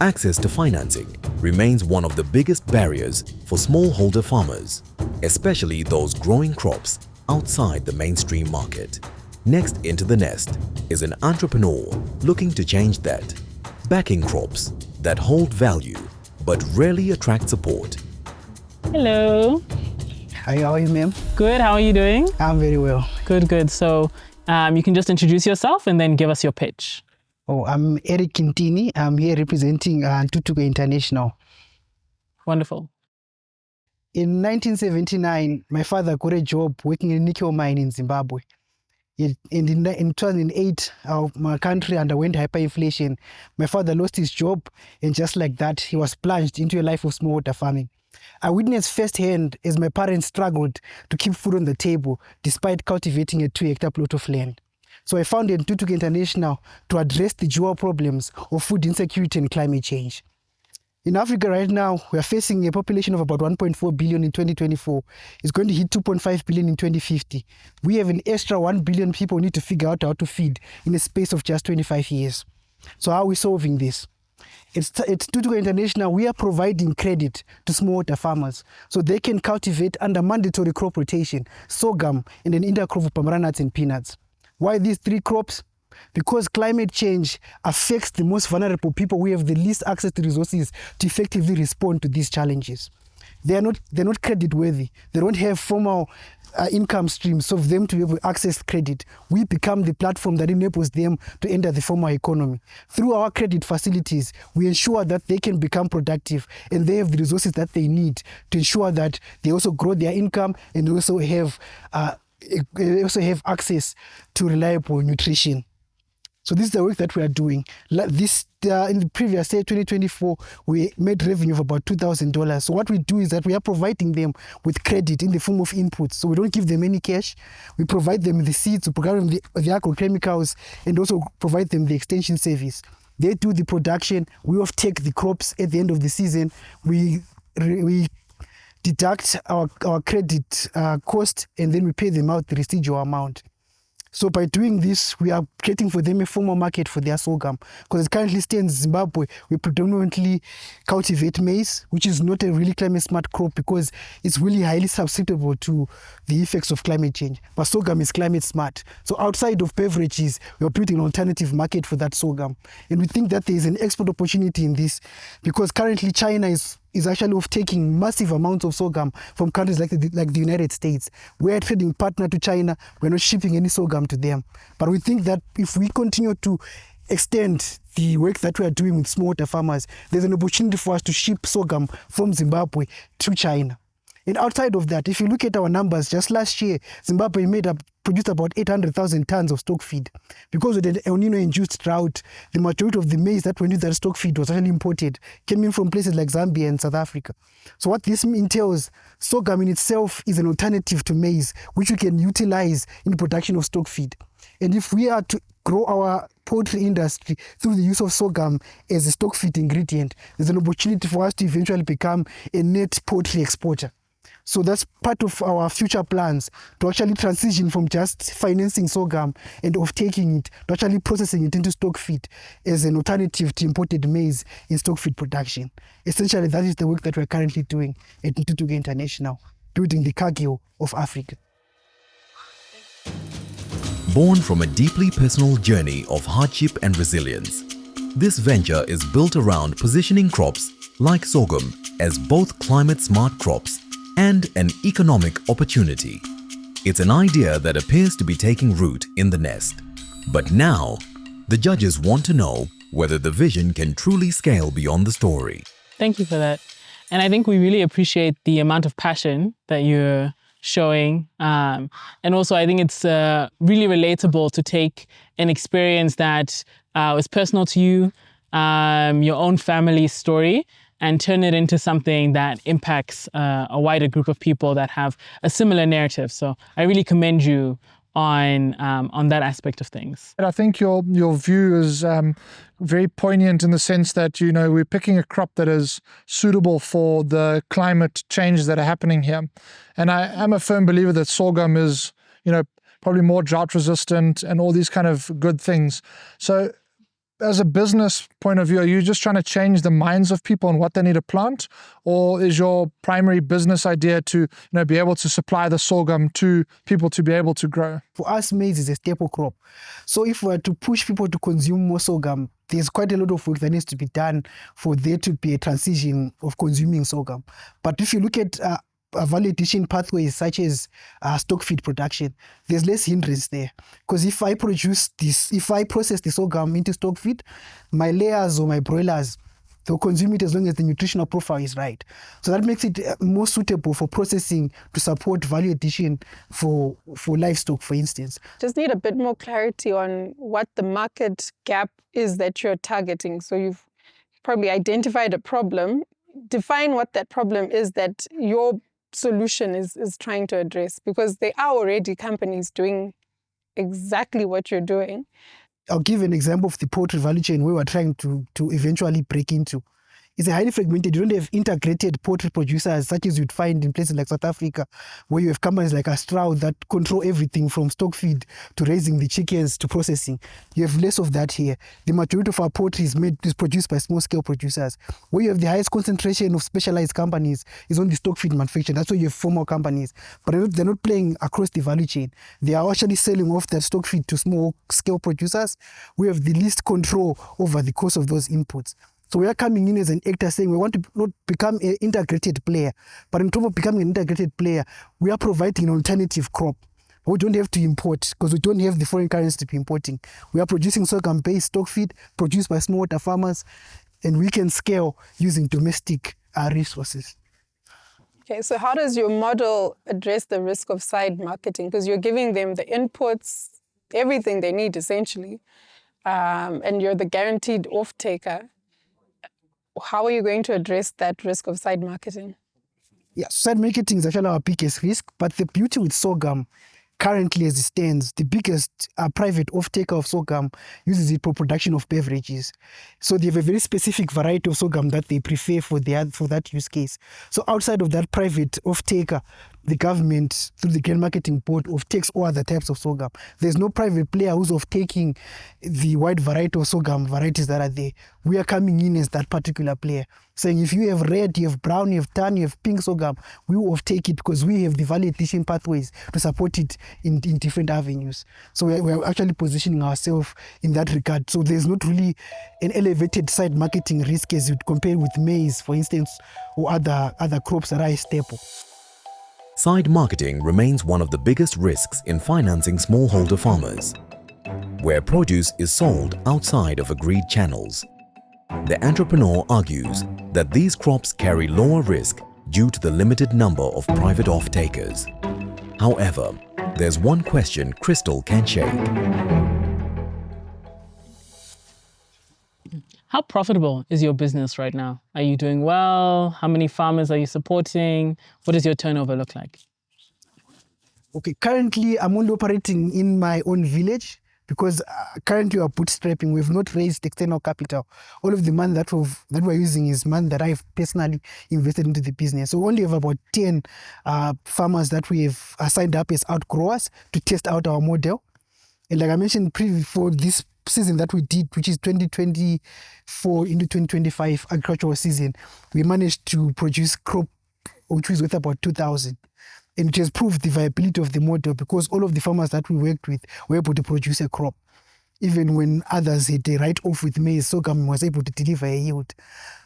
Access to financing remains one of the biggest barriers for smallholder farmers, especially those growing crops outside the mainstream market. Next into the nest is an entrepreneur looking to change that, backing crops that hold value but rarely attract support. Hello. Hi, how are you, ma'am? Good, how are you doing? I'm very well. Good. So you can just introduce yourself and then give us your pitch. Oh, I'm Ntini. I'm here representing Ntuthuko International. Wonderful. In 1979, my father got a job working in a nickel mine in Zimbabwe. And in 2008, my country underwent hyperinflation. My father lost his job, and just like that, he was plunged into a life of smallholder farming. I witnessed firsthand as my parents struggled to keep food on the table despite cultivating a 2-hectare plot of land. So I founded Ntuthuko International to address the dual problems of food insecurity and climate change. In Africa right now, we are facing a population of about 1.4 billion in 2024. It's going to hit 2.5 billion in 2050. We have an extra 1 billion people who need to figure out how to feed in a space of just 25 years. So how are we solving this? It's Ntuthuko International. We are providing credit to smallholder farmers so they can cultivate under mandatory crop rotation, sorghum, and an intercrop of pomeranate nuts and peanuts. Why these 3 crops? Because climate change affects the most vulnerable people who have the least access to resources to effectively respond to these challenges. They're not credit worthy. They don't have formal income streams for them to be able to access credit. We become the platform that enables them to enter the formal economy. Through our credit facilities, we ensure that they can become productive and they have the resources that they need to ensure that they also grow their income and also have access to reliable nutrition. So this is the work that we are doing. In the previous year, 2024, we made revenue of about $2,000. So what we do is that we are providing them with credit in the form of inputs. So we don't give them any cash. We provide them the seeds, we provide them the agrochemicals, and also provide them the extension service. They do the production. We offtake the crops at the end of the season. We deduct our credit cost, and then we pay them out the residual amount. So by doing this, we are creating for them a formal market for their sorghum. Because it currently stands in Zimbabwe, we predominantly cultivate maize, which is not a really climate smart crop because it's really highly susceptible to the effects of climate change. But sorghum is climate smart. So outside of beverages, we are building an alternative market for that sorghum. And we think that there is an export opportunity in this because currently China is actually taking massive amounts of sorghum from countries like the United States. We're a trading partner to China. We're not shipping any sorghum to them. But we think that if we continue to extend the work that we are doing with smallholder farmers, there's an opportunity for us to ship sorghum from Zimbabwe to China. And outside of that, if you look at our numbers, just last year, Zimbabwe produced about 800,000 tons of stock feed. Because of the El Nino-induced drought, the majority of the maize that went into that stock feed was actually imported, came in from places like Zambia and South Africa. So what this entails, sorghum in itself is an alternative to maize, which we can utilize in the production of stock feed. And if we are to grow our poultry industry through the use of sorghum as a stock feed ingredient, there's an opportunity for us to eventually become a net poultry exporter. So that's part of our future plans to actually transition from just financing sorghum and off-taking it to actually processing it into stock feed as an alternative to imported maize in stock feed production. Essentially, that is the work that we're currently doing at Ntuthuko International, building the Cargill of Africa. Born from a deeply personal journey of hardship and resilience, this venture is built around positioning crops like sorghum as both climate-smart crops and an economic opportunity. It's an idea that appears to be taking root in the nest. But now, the judges want to know whether the vision can truly scale beyond the story. Thank you for that. And I think we really appreciate the amount of passion that you're showing. And also, I think it's really relatable to take an experience that was personal to you, your own family's story, and turn it into something that impacts a wider group of people that have a similar narrative. So I really commend you on that aspect of things. And I think your view is very poignant in the sense that, you know, we're picking a crop that is suitable for the climate changes that are happening here. And I am a firm believer that sorghum is, you know, probably more drought resistant and all these kind of good things. So as a business point of view, are you just trying to change the minds of people on what they need to plant? Or is your primary business idea to be able to supply the sorghum to people to be able to grow? For us, maize is a staple crop. So if we are to push people to consume more sorghum, there's quite a lot of work that needs to be done for there to be a transition of consuming sorghum. But if you look at value addition pathways such as stock feed production, there's less hindrance there. Because if I process the sorghum into stock feed, my layers or my broilers, they'll consume it as long as the nutritional profile is right. So that makes it more suitable for processing to support value addition for livestock, for instance. Just need a bit more clarity on what the market gap is that you're targeting. So you've probably identified a problem. Define what that problem is that your solution is trying to address, because there are already companies doing exactly what you're doing. I'll give an example of the poultry value chain where we're trying to eventually break into. It's a highly fragmented. You don't have integrated poultry producers such as you'd find in places like South Africa, where you have companies like Astral that control everything from stock feed to raising the chickens to processing. You have less of that here. The majority of our poultry is produced by small-scale producers. Where you have the highest concentration of specialized companies is on the stock feed manufacturing. That's why you have formal companies. But they're not playing across the value chain. They are actually selling off that stock feed to small-scale producers. We have the least control over the cost of those inputs. So we are coming in as an actor saying we want to not become an integrated player. But in terms of becoming an integrated player, we are providing an alternative crop. We don't have to import because we don't have the foreign currency to be importing. We are producing sorghum-based stock feed produced by smallholder farmers, and we can scale using domestic resources. Okay, so how does your model address the risk of side marketing? Because you're giving them the inputs, everything they need essentially, and you're the guaranteed off-taker. How are you going to address that risk of side marketing? Yeah, side marketing is actually our biggest risk, but the beauty with sorghum, currently as it stands, the biggest private off-taker of sorghum uses it for production of beverages. So they have a very specific variety of sorghum that they prefer for that use case. So outside of that private off-taker, the government, through the Grain Marketing Board, off-takes all other types of sorghum. There's no private player who's off-taking the wide variety of sorghum varieties that are there. We are coming in as that particular player, saying if you have red, you have brown, you have tan, you have pink sorghum, we will off-take it because we have the value addition pathways to support it in different avenues. So we're actually positioning ourselves in that regard. So there's not really an elevated side marketing risk as you'd compare with maize, for instance, or other crops that are a staple. Side marketing remains one of the biggest risks in financing smallholder farmers, where produce is sold outside of agreed channels. The entrepreneur argues that these crops carry lower risk due to the limited number of private off-takers. However, there's one question Crystal can shake. How profitable is your business right now? Are you doing well? How many farmers are you supporting? What does your turnover look like? Okay, currently I'm only operating in my own village because currently we are bootstrapping. We've not raised external capital. All of the money that we're using is money that I've personally invested into the business. So we only have about 10 farmers that we have signed up as outgrowers to test out our model. And like I mentioned previously, for this season that we did, which is 2024 into 2025 agricultural season, we managed to produce crop which was worth about 2,000. And it has proved the viability of the model because all of the farmers that we worked with were able to produce a crop. Even when others had a write-off with maize, sorghum was able to deliver a yield.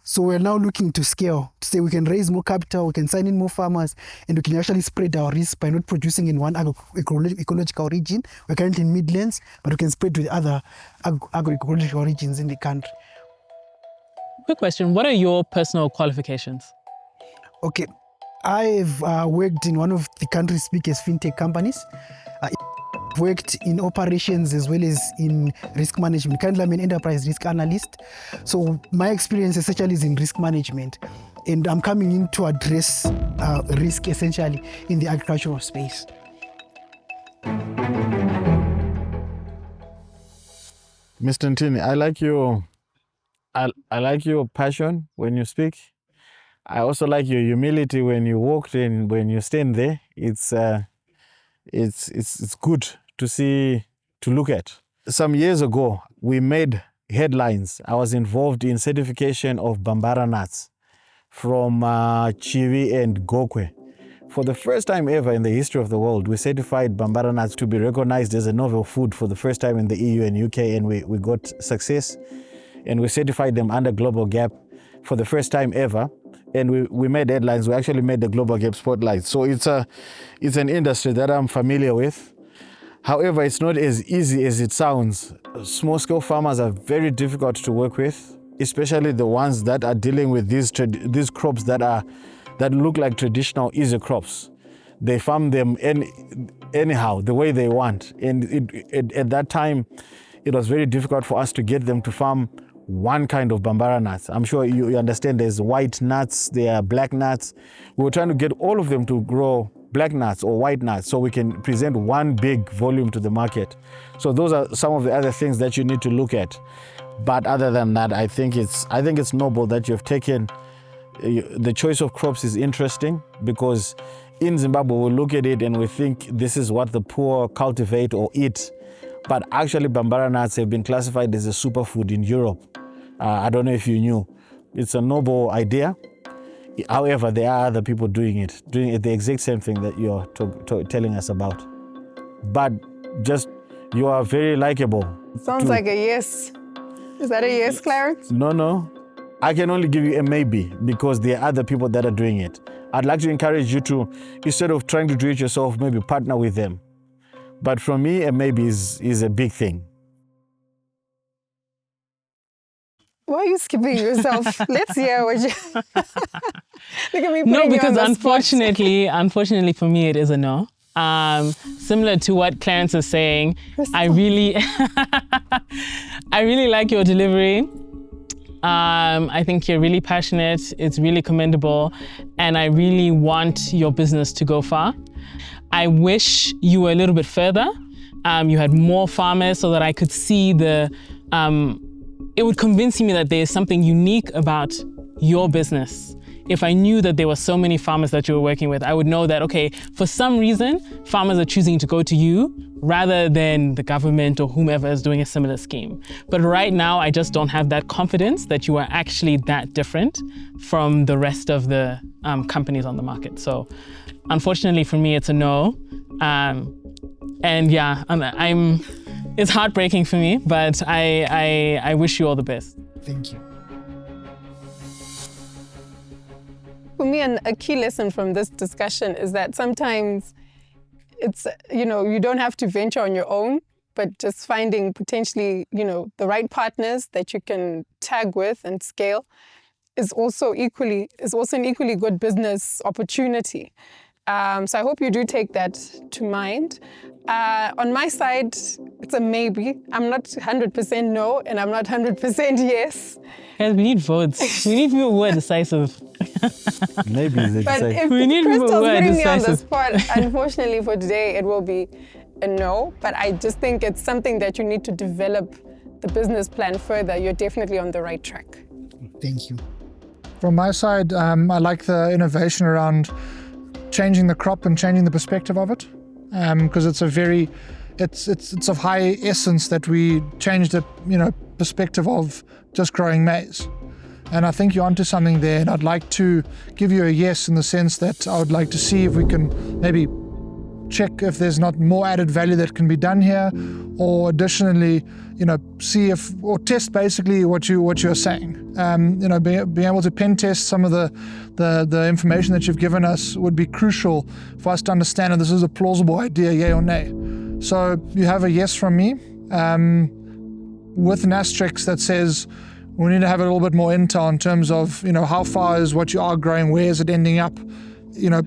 So we're now looking to scale, to say we can raise more capital, we can sign in more farmers, and we can actually spread our risk by not producing in one ecological region. We're currently in Midlands, but we can spread to the other agroecological regions in the country. Quick question, what are your personal qualifications? Okay, I've worked in one of the country's biggest fintech companies. Worked in operations as well as in risk management. Currently, I'm an enterprise risk analyst. So my experience essentially is in risk management. And I'm coming in to address risk essentially in the agricultural space. Mr. Ntini, I like your passion when you speak. I also like your humility when you walk and when you stand there. It's good to see, to look at. Some years ago, we made headlines. I was involved in certification of Bambara nuts from Chiwi and Gokwe. For the first time ever in the history of the world, we certified Bambara nuts to be recognized as a novel food for the first time in the EU and UK, and we got success. And we certified them under Global Gap for the first time ever. And we made headlines. We actually made the Global Gap spotlight. So it's an industry that I'm familiar with. However, it's not as easy as it sounds. Small-scale farmers are very difficult to work with, especially the ones that are dealing with these crops that look like traditional easy crops. They farm them anyhow, the way they want. And at that time, it was very difficult for us to get them to farm one kind of Bambara nuts. I'm sure you understand there's white nuts, there are black nuts. We were trying to get all of them to grow black nuts or white nuts so we can present one big volume to the market. So those are some of the other things that you need to look at. But other than that, I think it's noble that you've taken. The choice of crops is interesting because in Zimbabwe we look at it and we think this is what the poor cultivate or eat. But actually Bambara nuts have been classified as a superfood in Europe. I don't know if you knew. It's a noble idea. However, there are other people doing it the exact same thing that you're telling us about. But just, you are very likable. Sounds like a yes. Is that a yes, Clarence? No. I can only give you a maybe because there are other people that are doing it. I'd like to encourage you to, instead of trying to do it yourself, maybe partner with them. But for me, a maybe is a big thing. Why are you skipping yourself? Let's hear what you... Look at me putting No, you on because the spot. unfortunately for me, it is a no. Similar to what Clarence is saying, I really like your delivery. I think you're really passionate. It's really commendable. And I really want your business to go far. I wish you were a little bit further. You had more farmers so that I could see it would convince me that there's something unique about your business. If I knew that there were so many farmers that you were working with, I would know that, okay, for some reason, farmers are choosing to go to you rather than the government or whomever is doing a similar scheme. But right now, I just don't have that confidence that you are actually that different from the rest of the companies on the market. So unfortunately for me, it's a no. And yeah, it's heartbreaking for me, but I wish you all the best. Thank you. For me, a key lesson from this discussion is that sometimes it's, you don't have to venture on your own, but just finding potentially, the right partners that you can tag with and scale is also an equally good business opportunity. So I hope you do take that to mind. On my side, it's a maybe. I'm not 100% no, and I'm not 100% yes. Guys, we need votes. We need people who are decisive. Maybe it's But exciting. if We need people Crystal's who are putting me on the decisive. spot, unfortunately for today, it will be a no. But I just think it's something that you need to develop the business plan further. You're definitely on the right track. Thank you. From my side, I like the innovation around changing the crop and changing the perspective of it, because it's of high essence that we change the perspective of just growing maize. And I think you're onto something there, and I'd like to give you a yes in the sense that I would like to see if we can maybe check if there's not more added value that can be done here, or additionally, see if, or test basically what you're saying. Being able to pen test some of the information that you've given us would be crucial for us to understand if this is a plausible idea, yay or nay. So you have a yes from me, with an asterisk that says we need to have a little bit more intel in terms of, how far is what you are growing, where is it ending up?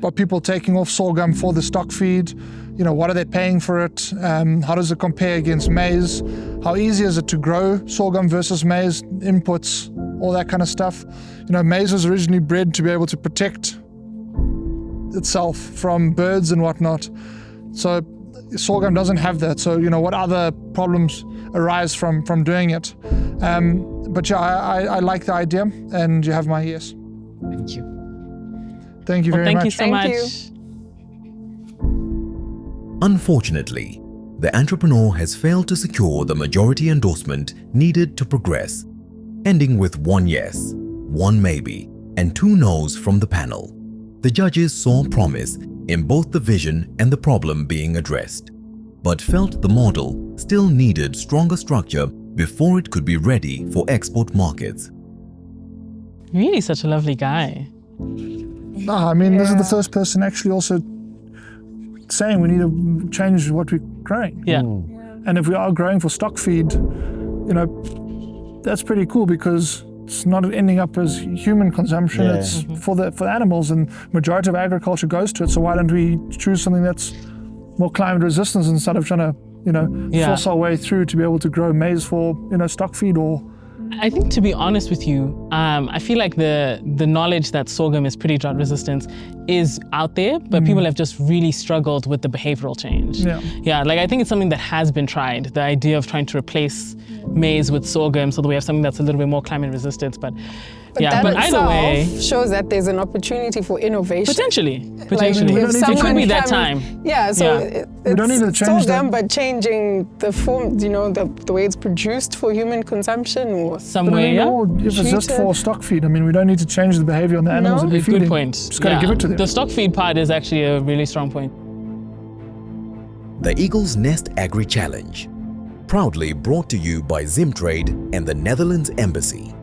Are people taking off sorghum for the stock feed? What are they paying for it? How does it compare against maize? How easy is it to grow sorghum versus maize? Inputs, all that kind of stuff. Maize was originally bred to be able to protect itself from birds and whatnot. So sorghum doesn't have that. So, what other problems arise from doing it? But yeah, I like the idea, and you have my yes. Thank you. Thank you very Thank much. you so Thank much. you. Unfortunately, the entrepreneur has failed to secure the majority endorsement needed to progress, ending with 1 yes, 1 maybe, and 2 no's from the panel. The judges saw promise in both the vision and the problem being addressed, but felt the model still needed stronger structure before it could be ready for export markets. Really such a lovely guy. I mean, this is the first person actually also saying we need to change what we're growing. Yeah. And if we are growing for stock feed, you know, that's pretty cool because it's not ending up as human consumption. Yeah. It's for the animals, and majority of agriculture goes to it. So why don't we choose something that's more climate resistant instead of trying to, you know, force our way through to be able to grow maize for, you know, stock feed or. I think, to be honest with you, I feel like the knowledge that sorghum is pretty drought resistant is out there, but people have just really struggled with the behavioral change. Yeah, like I think it's something that has been tried, the idea of trying to replace maize with sorghum so that we have something that's a little bit more climate resistant. But yeah, but either way, shows that there's an opportunity for innovation. Potentially. Like, It could be that time. Yeah, so We don't need to change sorghum, that. but changing the form, you know, the way it's produced for human consumption or Somewhere, yeah. Or if it's just for stock feed, I mean, we don't need to change the behavior on the animals that we're feeding. Good point. Just got to give it to them. The stock feed part is actually a really strong point. The Eagle's Nest Agri Challenge, proudly brought to you by Zimtrade and the Netherlands Embassy.